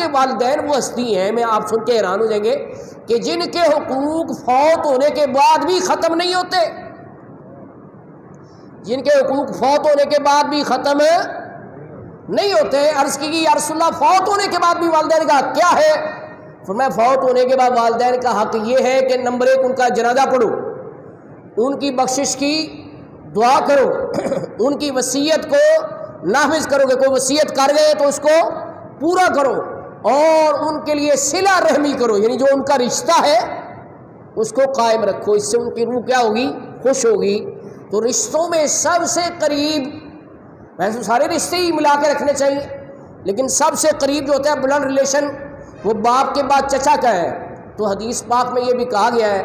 کے والدین وہ ہستی ہیں، میں آپ سن کے حیران ہو جائیں گے کہ جن کے حقوق فوت ہونے کے بعد بھی ختم نہیں ہوتے، جن کے حقوق فوت ہونے کے بعد بھی ختم نہیں ہوتے۔ عرض کی گئی یا رسول اللہ فوت ہونے کے بعد بھی والدین کا حق کیا ہے؟ فرمایا فوت ہونے کے بعد والدین کا حق یہ ہے کہ نمبر 1 ان کا جنازہ پڑھو، ان کی بخشش کی دعا کرو، ان کی وصیت کو نافذ کرو، کہ کوئی وصیت کر گئے تو اس کو پورا کرو، اور ان کے لیے صلہ رحمی کرو، یعنی جو ان کا رشتہ ہے اس کو قائم رکھو، اس سے ان کی روح کیا ہوگی؟ خوش ہوگی۔ تو رشتوں میں سب سے قریب، ویسے سارے رشتے ہی ملا کے رکھنے چاہیے، لیکن سب سے قریب جو ہوتا ہے بلڈ ریلیشن وہ باپ کے بعد چچا کا ہے۔ تو حدیث پاک میں یہ بھی کہا گیا ہے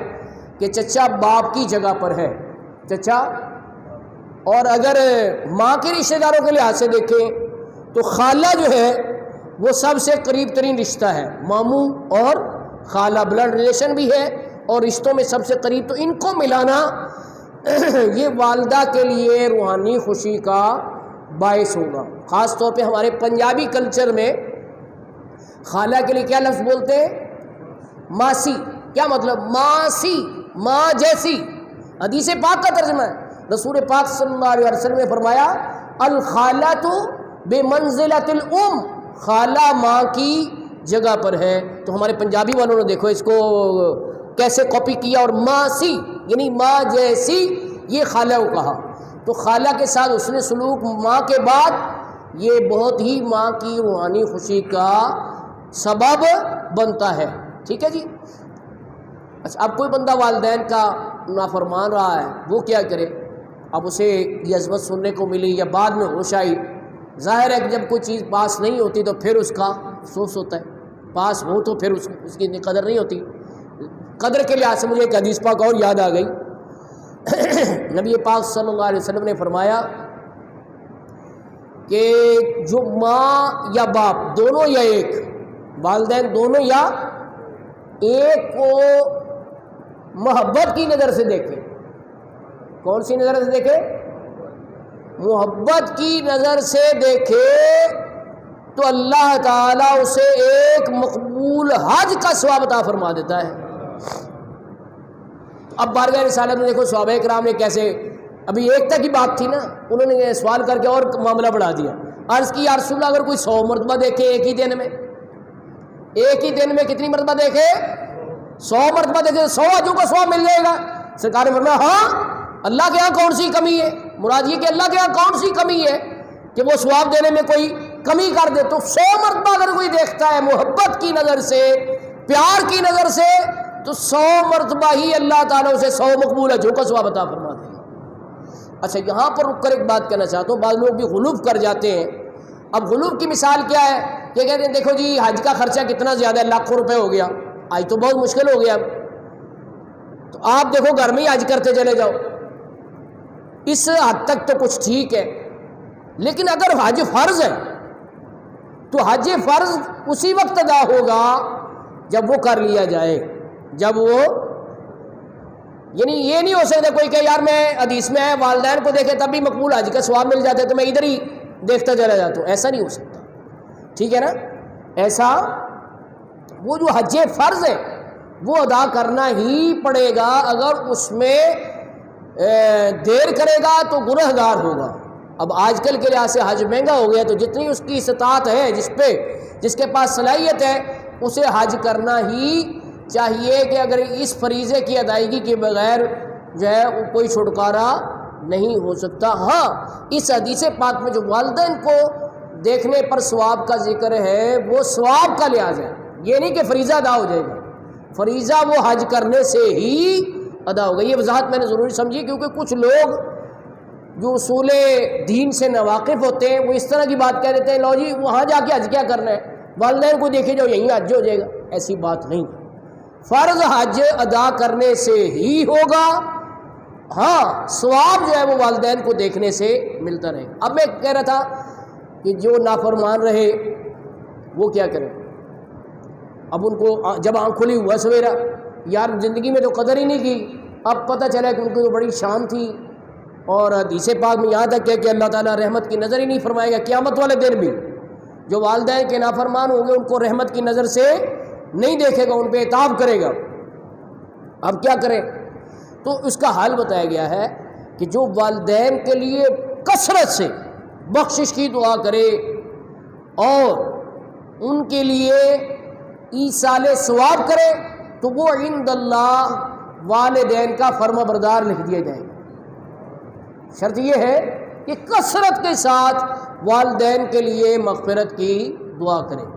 کہ چچا باپ کی جگہ پر ہے، چچا۔ اور اگر ماں کے رشتہ داروں کے لحاظ سے دیکھیں تو خالہ جو ہے وہ سب سے قریب ترین رشتہ ہے، ماموں اور خالہ بلڈ ریلیشن بھی ہے اور رشتوں میں سب سے قریب، تو ان کو ملانا یہ والدہ کے لیے روحانی خوشی کا باعث ہوگا۔ خاص طور پہ ہمارے پنجابی کلچر میں خالہ کے لیے کیا لفظ بولتے ہیں؟ ماسی۔ کیا مطلب؟ ماسی، ماں جیسی۔ حدیث پاک کا ترجمہ ہے، رسول پاک صلی اللہ علیہ وسلم نے فرمایا الخالۃ بمنزلۃ الام، خالہ ماں کی جگہ پر ہے۔ تو ہمارے پنجابی والوں نے دیکھو اس کو کیسے کاپی کیا، اور ماسی یعنی ماں جیسی، یہ خالہ کو کہا۔ تو خالہ کے ساتھ اس نے سلوک ماں کے بعد یہ بہت ہی ماں کی روحانی خوشی کا سبب بنتا ہے۔ ٹھیک ہے جی۔ اچھا، اب کوئی بندہ والدین کا نافرمان رہا ہے، وہ کیا کرے؟ اب اسے یہ عظمت سننے کو ملی یا بعد میں ہوش آئی، ظاہر ہے کہ جب کوئی چیز پاس نہیں ہوتی تو پھر اس کا افسوس ہوتا ہے، پاس ہو تو پھر اس کی قدر نہیں ہوتی۔ قدر کے لحاظ سے مجھے ایک حدیث پاک اور یاد آ گئی، نبی پاک صلی اللہ علیہ وسلم نے فرمایا کہ جو ماں یا باپ دونوں یا ایک، والدین دونوں یا ایک کو محبت کی نظر سے دیکھے، کون سی نظر سے دیکھے؟ محبت کی نظر سے دیکھے تو اللہ تعالیٰ اسے ایک مقبول حج کا ثواب عطا فرما دیتا ہے۔ اب بارگاہ رسالت میں دیکھو صحابہ کرام نے کیسے، ابھی ایک تک ہی بات تھی نا، انہوں نے سوال کر کے اور معاملہ بڑھا دیا۔ عرض کی یا رسول اللہ اگر کوئی 100 مرتبہ دیکھے ایک ہی دن میں، ایک ہی دن میں کتنی مرتبہ دیکھے؟ 100 مرتبہ دیکھے، 100 حجوں کا ثواب مل جائے گا؟ سرکار نے فرمایا ہاں، اللہ کے ہاں کون سی کمی ہے؟ مراد یہ کہ اللہ کے ہاں کون سی کمی ہے کہ وہ ثواب دینے میں کوئی کمی کر دے؟ تو 100 مرتبہ اگر کوئی دیکھتا ہے محبت کی نظر سے، پیار کی نظر سے، تو 100 مرتبہ ہی اللہ تعالیٰ اسے 100 مقبول حجوں کا ثواب عطا فرما دے گا۔ اچھا، یہاں پر رک کر ایک بات کہنا چاہتا ہوں، بعض لوگ بھی غلو کر جاتے ہیں۔ اب غلو کی مثال کیا ہے؟ یہ کہتے ہیں دیکھو جی حج کا خرچہ کتنا زیادہ ہے، لاکھوں روپے ہو گیا، آج تو بہت مشکل ہو گیا، تو آپ دیکھو گھر میں ہی حج کرتے چلے جاؤ۔ اس حد تک تو کچھ ٹھیک ہے، لیکن اگر حج فرض ہے تو حج فرض اسی وقت ادا ہوگا جب وہ کر لیا جائے، جب وہ، یعنی یہ نہیں ہو سکتا کوئی کہ یار میں حدیث میں ہے والدین کو دیکھے تب بھی مقبول حج کا ثواب مل جاتا ہے تو میں ادھر ہی دیکھتا چلا جاتا ہوں، ایسا نہیں ہو سکتا۔ ٹھیک ہے نا؟ ایسا وہ جو حج فرض ہے وہ ادا کرنا ہی پڑے گا، اگر اس میں دیر کرے گا تو گنہگار ہوگا۔ اب آج کل کے لحاظ سے حج مہنگا ہو گیا، تو جتنی اس کی استطاعت ہے، جس کے پاس صلاحیت ہے اسے حج کرنا ہی چاہیے، کہ اگر اس فریضے کی ادائیگی کے بغیر جو ہے کوئی چھٹکارا نہیں ہو سکتا۔ ہاں، اس حدیث پاک میں جو والدین کو دیکھنے پر ثواب کا ذکر ہے وہ ثواب کا لحاظ ہے، یہ نہیں کہ فریضہ ادا ہو جائے گا، فریضہ وہ حج کرنے سے ہی ادا ہوگا۔ یہ وضاحت میں نے ضروری سمجھی، کیونکہ کچھ لوگ جو اصول دین سے ناواقف ہوتے ہیں وہ اس طرح کی بات کہہ دیتے ہیں، لو جی وہاں جا کے حج کیا کرنا ہے، والدین کو دیکھے جاؤ یہیں حج ہو جائے گا۔ ایسی بات نہیں، فرض حج ادا کرنے سے ہی ہوگا، ہاں ثواب جو ہے وہ والدین کو دیکھنے سے ملتا رہے گا۔ اب میں کہہ رہا تھا کہ جو نافرمان رہے وہ کیا کریں؟ اب ان کو جب آنکھ کھلی ہوا سویرا، یار زندگی میں تو قدر ہی نہیں کی، اب پتہ چلا کہ ان کی تو بڑی شان تھی، اور حدیث پاک میں یہاں تک ہے کہ اللہ تعالیٰ رحمت کی نظر ہی نہیں فرمائے گا قیامت والے دن بھی، جو والدین کے نافرمان ہوں گے ان کو رحمت کی نظر سے نہیں دیکھے گا، ان پہ عتاب کرے گا۔ اب کیا کریں؟ تو اس کا حل بتایا گیا ہے کہ جو والدین کے لیے کثرت سے بخشش کی دعا کرے اور ان کے لیے ایصال ثواب کرے تو وہ عند اللہ والدین کا فرما بردار لکھ دیا جائے گا۔ شرط یہ ہے کہ کثرت کے ساتھ والدین کے لیے مغفرت کی دعا کرے۔